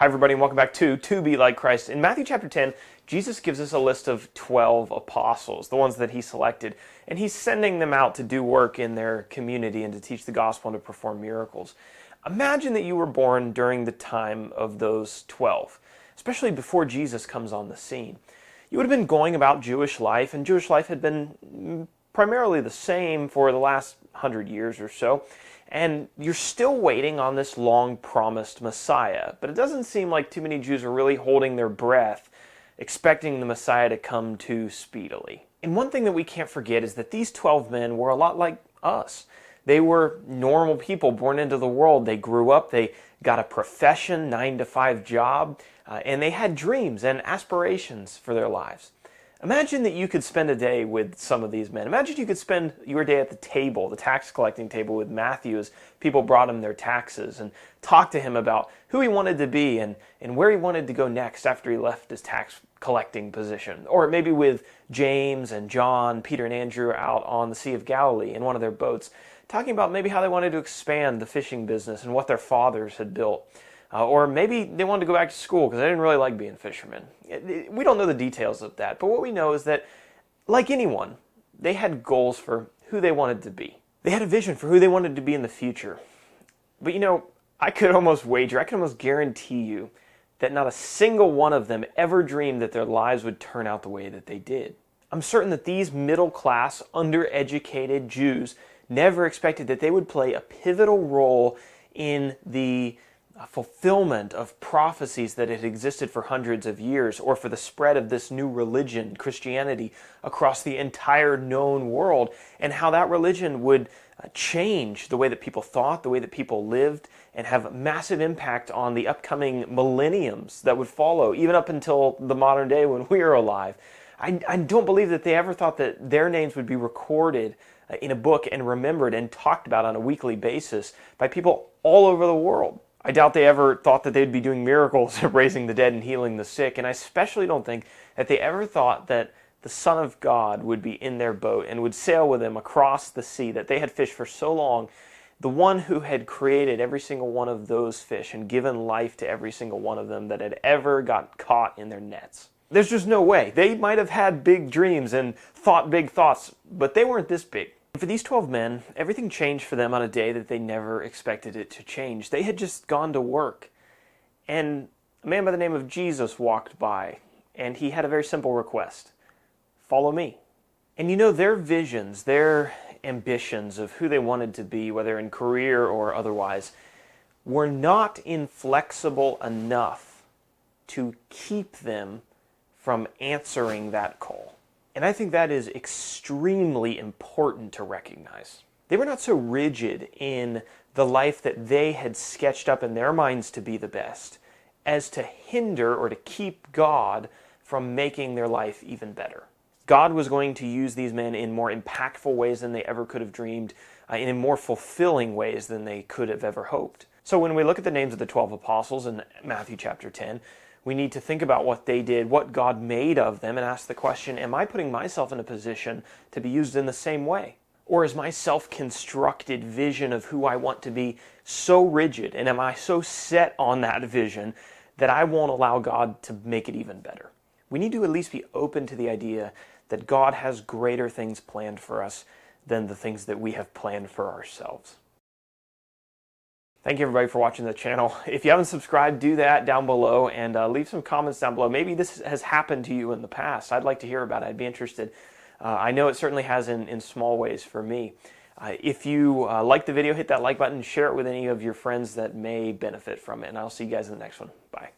Hi everybody and welcome back to Be Like Christ. In Matthew chapter 10, Jesus gives us a list of 12 apostles, the ones that he selected, and he's sending them out to do work in their community and to teach the gospel and to perform miracles. Imagine that you were born during the time of those 12, especially before Jesus comes on the scene. You would have been going about Jewish life, and Jewish life had been primarily the same for the last 100 years or so. And you're still waiting on this long-promised Messiah. But it doesn't seem like too many Jews are really holding their breath, expecting the Messiah to come too speedily. And one thing that we can't forget is that these 12 men were a lot like us. They were normal people born into the world. They grew up, they got a profession, 9-to-5 job, and they had dreams and aspirations for their lives. Imagine that you could spend a day with some of these men. Imagine you could spend your day at the table, the tax collecting table with Matthew as people brought him their taxes and talk to him about who he wanted to be and where he wanted to go next after he left his tax collecting position. Or maybe with James and John, Peter and Andrew out on the Sea of Galilee in one of their boats, talking about maybe how they wanted to expand the fishing business and what their fathers had built. Or maybe they wanted to go back to school because they didn't really like being fishermen. We don't know the details of that, but what we know is that, like anyone, they had goals for who they wanted to be. They had a vision for who they wanted to be in the future. But you know, I could almost guarantee you that not a single one of them ever dreamed that their lives would turn out the way that they did. I'm certain that these middle-class, undereducated Jews never expected that they would play a pivotal role in the fulfillment of prophecies that had existed for hundreds of years, or for the spread of this new religion, Christianity, across the entire known world, and how that religion would change the way that people thought, the way that people lived, and have a massive impact on the upcoming millenniums that would follow, even up until the modern day when we are alive. I don't believe that they ever thought that their names would be recorded in a book and remembered and talked about on a weekly basis by people all over the world. I doubt they ever thought that they'd be doing miracles, raising the dead and healing the sick, and I especially don't think that they ever thought that the Son of God would be in their boat and would sail with them across the sea that they had fished for so long, the one who had created every single one of those fish and given life to every single one of them that had ever got caught in their nets. There's just no way. They might have had big dreams and thought big thoughts, but they weren't this big. For these 12 men, everything changed for them on a day that they never expected it to change. They had just gone to work, and a man by the name of Jesus walked by, and he had a very simple request: follow me. And you know, their visions, their ambitions of who they wanted to be, whether in career or otherwise, were not inflexible enough to keep them from answering that call. And I think that is extremely important to recognize. They were not so rigid in the life that they had sketched up in their minds to be the best as to hinder or to keep God from making their life even better. God was going to use these men in more impactful ways than they ever could have dreamed, and in more fulfilling ways than they could have ever hoped. So when we look at the names of the 12 apostles in Matthew chapter 10, we need to think about what they did, what God made of them, and ask the question, am I putting myself in a position to be used in the same way? Or is my self-constructed vision of who I want to be so rigid, and am I so set on that vision that I won't allow God to make it even better? We need to at least be open to the idea that God has greater things planned for us than the things that we have planned for ourselves. Thank you everybody for watching the channel. If you haven't subscribed, do that down below and leave some comments down below. Maybe this has happened to you in the past. I'd like to hear about it. I'd be interested. I know it certainly has in small ways for me. If you like the video, hit that like button, share it with any of your friends that may benefit from it, and I'll see you guys in the next one. Bye.